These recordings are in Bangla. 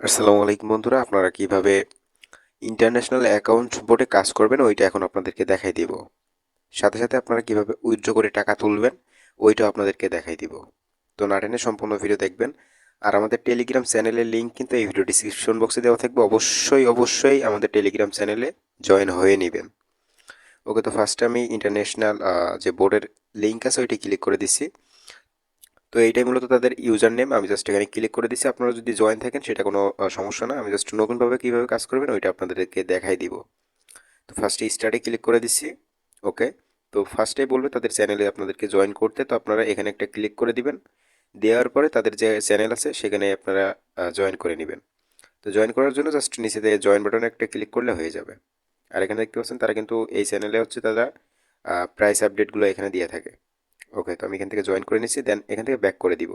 আসসালামু আলাইকুম বন্ধুরা, আপনারা কিভাবে ইন্টারন্যাশনাল অ্যাকাউন্ট বোর্ডে কাজ করবেন ওইটা এখন আপনাদেরকে দেখাই দিব। সাথে সাথে আপনারা কিভাবে উইথড্র করে টাকা তুলবেন ওইটাও আপনাদেরকে দেখাই দিব। তো না টেনে সম্পূর্ণ ভিডিও দেখবেন। আর আমাদের টেলিগ্রাম চ্যানেলের লিঙ্ক কিন্তু এই ভিডিও ডিসক্রিপশন বক্সে দেওয়া থাকবে। অবশ্যই আমাদের টেলিগ্রাম চ্যানেলে জয়েন হয়ে নেবেন। ওকে, তো ফার্স্টে আমি ইন্টারন্যাশনাল যে বোর্ডের লিঙ্ক আছে ওইটি ক্লিক করে দিচ্ছি। তো এইটাই মূলত তাদের ইউজার নেম। আমি জাস্ট এখানে ক্লিক করে দিচ্ছি। আপনারা যদি জয়েন থাকেন সেটা কোনো সমস্যা না। আমি জাস্ট নতুনভাবে কীভাবে কাজ করবেন ওইটা আপনাদেরকে দেখাই দিব। তো ফার্স্টে স্টার্টে ক্লিক করে দিচ্ছি। ওকে, তো ফার্স্টেই বলবে তাদের চ্যানেলে আপনাদেরকে জয়েন করতে। তো আপনারা এখানে একটা ক্লিক করে দিবেন। দেওয়ার পরে তাদের যে চ্যানেল আছে সেখানে আপনারা জয়েন করে নেবেন। তো জয়েন করার জন্য জাস্ট নিচে দিয়ে জয়েন বাটনে একটা ক্লিক করলে হয়ে যাবে। আর এখানে দেখতে পাচ্ছেন তারা কিন্তু এই চ্যানেলে হচ্ছে তারা প্রাইস আপডেটগুলো এখানে দিয়ে থাকে। ওকে, তো আমি এখান থেকে জয়েন করে নিচ্ছি, দেন এখান থেকে ব্যাক করে দিব।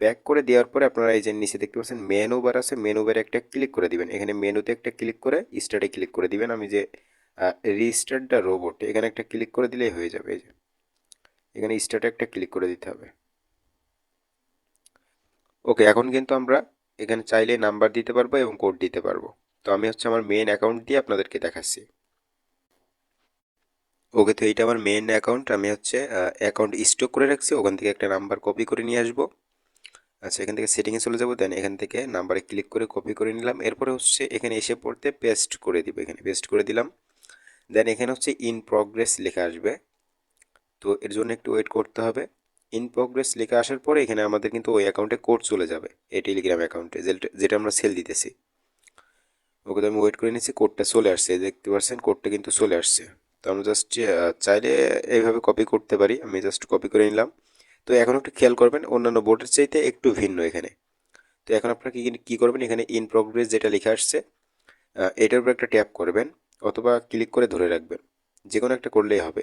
ব্যাক করে দেওয়ার পরে আপনারা এই যে নিচে দেখতে পাচ্ছেন মেনু বার আছে, মেনু বারে একটা ক্লিক করে দিবেন। এখানে মেনুতে একটা ক্লিক করে স্টার্টে ক্লিক করে দিবেন। আমি যে রিস্টার্ট দ্য রোবট এখানে একটা ক্লিক করে দিলেই হয়ে যাবে। এই যে এখানে স্টার্টে একটা ক্লিক করে দিতে হবে। ওকে, এখন কিন্তু আমরা এখানে চাইলে নাম্বার দিতে পারবো এবং কোড দিতে পারবো। তো আমি হচ্ছে আমার মেন অ্যাকাউন্ট দিয়ে আপনাদেরকে দেখাচ্ছি। ওকে, তো এইটা আমার মেন অ্যাকাউন্ট। আমি হচ্ছে অ্যাকাউন্ট স্টক করে রাখছি, ওখান থেকে একটা নাম্বার কপি করে নিয়ে আসবো। আচ্ছা, এখান থেকে সেটিংয়ে চলে যাবো, দেন এখান থেকে নাম্বারে ক্লিক করে কপি করে নিলাম। এরপরে হচ্ছে এখানে এসে পড়তে পেস্ট করে দিব। এখানে পেস্ট করে দিলাম। দেন এখানে হচ্ছে ইন প্রগ্রেস লেখা আসবে। তো এর জন্য একটু ওয়েট করতে হবে। ইন প্রগ্রেস লেখা আসার পরে এখানে আমাদের কিন্তু ওই অ্যাকাউন্টে কোড চলে যাবে, এই টেলিগ্রাম অ্যাকাউন্টে যেটা আমরা সেল দিতেছি। ওকে, তো আমি ওয়েট করে নিচ্ছি, কোডটা চলে আসছে। দেখতে পাচ্ছেন কোডটা কিন্তু চলে আসছে। তো আমরা জাস্ট চাইলে এইভাবে কপি করতে পারি। আমি জাস্ট কপি করে নিলাম। তো এখন একটু খেয়াল করবেন, অন্যান্য বোর্ডের চাইতে একটু ভিন্ন এখানে। তো এখন আপনারা কি করবেন, এখানে ইন প্রগ্রেস যেটা লেখা আসছে এটার উপর একটা ট্যাপ করবেন অথবা ক্লিক করে ধরে রাখবেন। যে কোনো একটা করলেই হবে।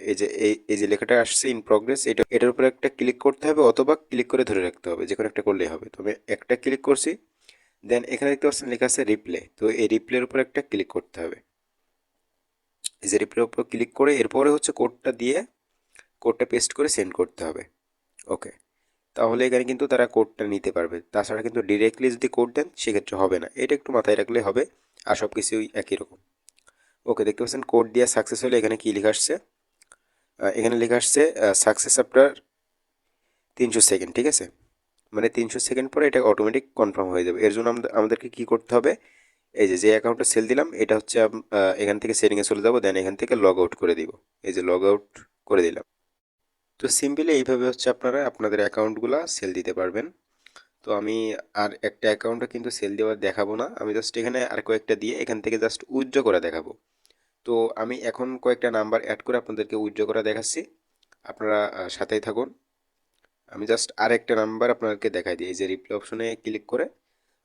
এই যে লেখাটা আসছে ইন প্রগ্রেস, এটার উপর একটা ক্লিক করতে হবে অথবা ক্লিক করে ধরে রাখতে হবে। যে কোনো একটা করলেই হবে। তবে একটা ক্লিক করছি, দেন এখানে দেখতে পাচ্ছেন লেখা আছে রিপ্লে। তো এই রিপ্লের উপর একটা ক্লিক করতে হবে। এই যে রিপ্লের উপর ক্লিক করে এরপরে হচ্ছে কোডটা দিয়ে কোডটা পেস্ট করে সেন্ড করতে হবে। ওকে, তাহলে এখানে কিন্তু তারা কোডটা নিতে পারবে। তাছাড়া কিন্তু ডিরেক্টলি যদি কোড দেন সেক্ষেত্রে হবে না। এটা একটু মাথায় রাখলে হবে। আর সব কিছুই একই রকম। ওকে, দেখতে পাচ্ছেন কোড দেওয়া সাকসেস হলে এখানে কি লেখা আসছে, এখানে লেখা আসছে সাকসেস আফটার 300 সেকেন্ড। ঠিক আছে, মানে 300 সেকেন্ড পরে এটা অটোমেটিক কনফার্ম হয়ে যাবে। এর জন্য আমাদেরকে কি করতে হবে, এই যে অ্যাকাউন্টে সেল দিলাম এটা হচ্ছে এখান থেকে সেটিংয়ে চলে যাবো, দেন এখান থেকে লগ আউট করে দিব। এই যে লগ আউট করে দিলাম। তো সিম্পলি এইভাবে হচ্ছে আপনারা আপনাদের অ্যাকাউন্টগুলো সেল দিতে পারবেন। তো আমি আর একটা অ্যাকাউন্টে কিন্তু সেল দেওয়া দেখাবো না। আমি জাস্ট এখানে আর কয়েকটা দিয়ে এখান থেকে জাস্ট উইথড্র করে দেখাবো। তো আমি এখন কয়েকটা নাম্বার অ্যাড করে আপনাদেরকে উইথড্র করা দেখাচ্ছি। আপনারা সাথেই থাকুন। আমি জাস্ট আরেকটা নাম্বার আপনাদেরকে দেখাই দিই। এই যে রিপ্লাই অপশনে ক্লিক করে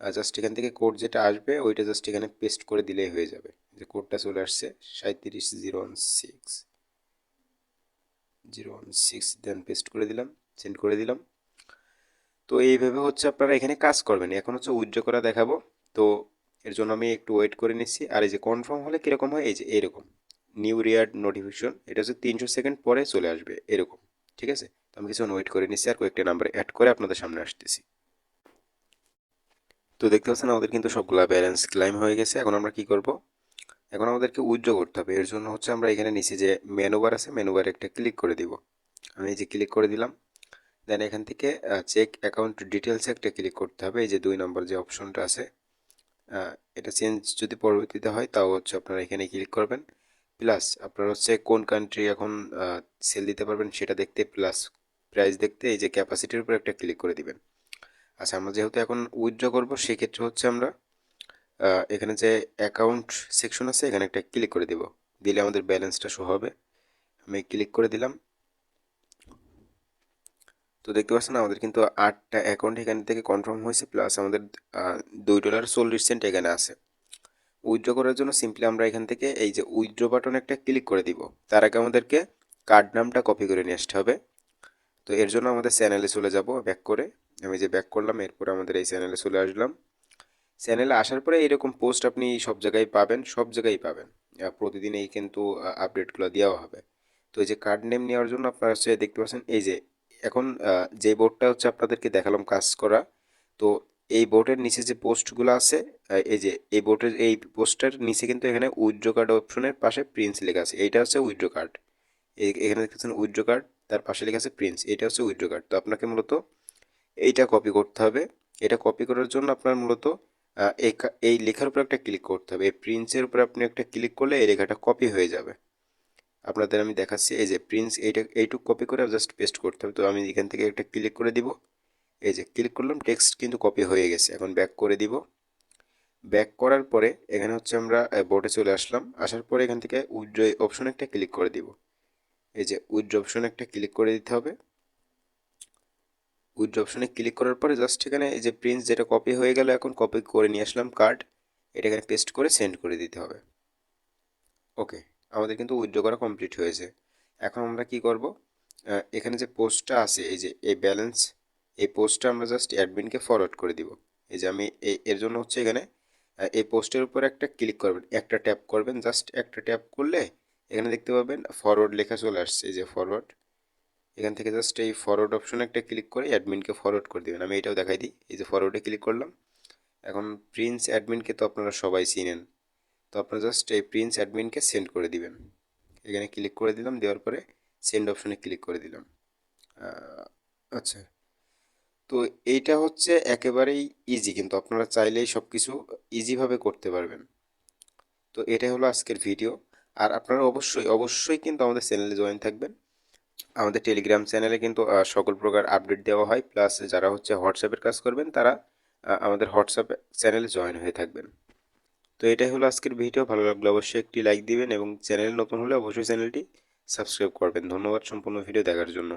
জাস্ট এখান থেকে কোড যেটা আসবে ওইটা জাস্ট এখানে পেস্ট করে দিলেই হয়ে যাবে। যে কোডটা চলে আসছে 37016016, দেন পেস্ট করে দিলাম, সেন্ড করে দিলাম। তো এইভাবে হচ্ছে আপনারা এখানে কাজ করবেন। এখন হচ্ছে উইথড্র করা দেখাবো। তো এর জন্য আমি একটু ওয়েট করে নিচ্ছি। আর এই যে কনফার্ম হলে কীরকম হয়, এই যে এরকম নিউ রিয়ার্ড নোটিফিকেশন, এটা হচ্ছে 300 সেকেন্ড পরে চলে আসবে এরকম। ঠিক আছে, তো আমি কিছুক্ষণ ওয়েট করে নিচ্ছি আর কয়েকটা নাম্বার অ্যাড করে আপনাদের সামনে আসতেছি। তো দেখতে পাচ্ছেন আমাদের কিন্তু সবগুলা ব্যালেন্স ক্লাইম হয়ে গেছে। এখন আমরা কি করব, এখন আমাদেরকে উইথড্র করতে হবে। এর জন্য হচ্ছে আমরা এখানে নিচে যে মেনু বার আছে মেনু বারে একটা ক্লিক করে দিব। আমি এই যে ক্লিক করে দিলাম। দেন এখান থেকে চেক অ্যাকাউন্ট ডিটেলসে একটা ক্লিক করতে হবে। এই যে 2 নম্বর যে অপশনটা আছে, এটা চেঞ্জ যদি পরবর্তীতে হয় তাও হচ্ছে আপনারা এখানে ক্লিক করবেন। প্লাস আপনারা হচ্ছে কোন কান্ট্রি এখন সেল দিতে পারবেন সেটা দেখতে, প্লাস প্রাইস দেখতে এই যে ক্যাপাসিটির উপর একটা ক্লিক করে দিবেন। আচ্ছা, আমরা যেহেতু এখন উইথড্র করব সেক্ষেত্রে হচ্ছে আমরা এখানে যে অ্যাকাউন্ট সেকশন আছে এখানে একটা ক্লিক করে দেব। দিলে আমাদের ব্যালেন্সটা শো হবে। আমি ক্লিক করে দিলাম। তো দেখতে পাচ্ছেন আমাদের কিন্তু 8টা অ্যাকাউন্ট এখান থেকে কনফার্ম হয়েছে, প্লাস আমাদের $2.40 এখানে আছে। উইথড্র করার জন্য সিম্পলি আমরা এখান থেকে এই যে উইথড্র বাটন একটা ক্লিক করে দিব। তার আগে আমাদেরকে কার্ড নামটা কপি করে নিয়ে আসতে হবে। তো এর জন্য আমাদের চ্যানেলে চলে যাব ব্যাক করে। আমি যে ব্যাক করলাম, এরপরে আমাদের এই চ্যানেলে চলে আসলাম। চ্যানেলে আসার পরে এরকম পোস্ট আপনি সব জায়গায় পাবেন, সব জায়গায় পাবেন। প্রতিদিন এই কিন্তু আপডেটগুলো দেওয়া হবে। তো এই যে কার্ড নেম নেওয়ার জন্য আপনারা হচ্ছে দেখতে পাচ্ছেন এই যে এখন যে বোর্ডটা হচ্ছে আপনাদেরকে দেখালাম কাজ করা। তো এই বোর্ডের নিচে যে পোস্টগুলো আছে, এই যে এই বোর্ডের এই পোস্টের নিচে কিন্তু এখানে উইথড্র কার্ড অপশনের পাশে প্রিন্স লেখা আছে, এইটা হচ্ছে উইথড্র কার্ড। এখানে দেখতেছেন উইথড্র কার্ড, তার পাশে লেখা আছে প্রিন্স, এটা হচ্ছে উইথড্র কার্ড। তো আপনাকে মূলত এইটা কপি করতে হবে। এটা কপি করার জন্য আপনার মূলত এই লেখার উপর একটা ক্লিক করতে হবে। এই প্রিন্সের উপর আপনি একটা ক্লিক করলে এই লেখাটা কপি হয়ে যাবে। আপনাদের আমি দেখাচ্ছি, এই যে প্রিন্স, এইটুকু কপি করে জাস্ট পেস্ট করতে হবে। তো আমি এখান থেকে একটা ক্লিক করে দিব, এই যে ক্লিক করলাম, টেক্সট কিন্তু কপি হয়ে গেছে। এখন ব্যাক করে দিব। ব্যাক করার পরে এখানে হচ্ছে আমরা বোর্ডে চলে আসলাম। আসার পরে এখান থেকে উইথড্র অপশনে একটা ক্লিক করে দিব। এই যে উইথড্র অপশনে একটা ক্লিক করে দিতে হবে। উইথড্র অপশনে ক্লিক করার পরে জাস্ট এখানে এই যে প্রিন্ট যেটা কপি হয়ে গেল, এখন কপি করে নিয়ে আসলাম কার্ড, এটা এখানে পেস্ট করে সেন্ড করে দিতে হবে। ওকে, আমাদের কিন্তু উইথড্র করা কমপ্লিট হয়েছে। এখন আমরা কি করব, এখানে যে পোস্টটা আছে, এই যে এই ব্যালেন্স, এই পোস্টটা আমরা জাস্ট অ্যাডমিনকে ফরওয়ার্ড করে দিব। এই যে আমি এর জন্য হচ্ছে এখানে এই পোস্টের উপর একটা ক্লিক করবেন, একটা ট্যাপ করবেন, জাস্ট একটা ট্যাপ করলে এখানে দেখতে পাবেন ফরওয়ার্ড লেখা চলে আসছে, এই যে ফরওয়ার্ড। এখান থেকে জাস্ট এই ফরওয়ার্ড অপশনে একটা ক্লিক করে অ্যাডমিনকে ফরওয়ার্ড করে দেবেন। আমি এটাও দেখাই দিই, এই যে ফরওয়ার্ডে ক্লিক করলাম। এখন প্রিন্স অ্যাডমিনকে তো আপনারা সবাই চিনেন, তো আপনারা জাস্ট এই প্রিন্স অ্যাডমিনকে সেন্ড করে দিবেন। এখানে ক্লিক করে দিলাম, দেওয়ার পরে সেন্ড অপশনে ক্লিক করে দিলাম। আচ্ছা, তো এইটা হচ্ছে একেবারেই ইজি, কিন্তু আপনারা চাইলেই সব কিছু ইজিভাবে করতে পারবেন। তো এটাই হলো আজকের ভিডিও। আর আপনারা অবশ্যই অবশ্যই কিন্তু আমাদের চ্যানেলে জয়েন থাকবেন। আমাদের টেলিগ্রাম চ্যানেলে কিন্তু সকল প্রকার আপডেট দেওয়া হয়, প্লাস যারা হচ্ছে হোয়াটসঅ্যাপের কাজ করবেন তারা আমাদের হোয়াটসঅ্যাপ চ্যানেলে জয়েন হয়ে থাকবেন। তো এটাই হলো আজকের ভিডিও। ভালো লাগলে অবশ্যই একটি লাইক দিবেন এবং চ্যানেল নতুন হলে অবশ্যই চ্যানেলটি সাবস্ক্রাইব করবেন। ধন্যবাদ সম্পূর্ণ ভিডিও দেখার জন্য।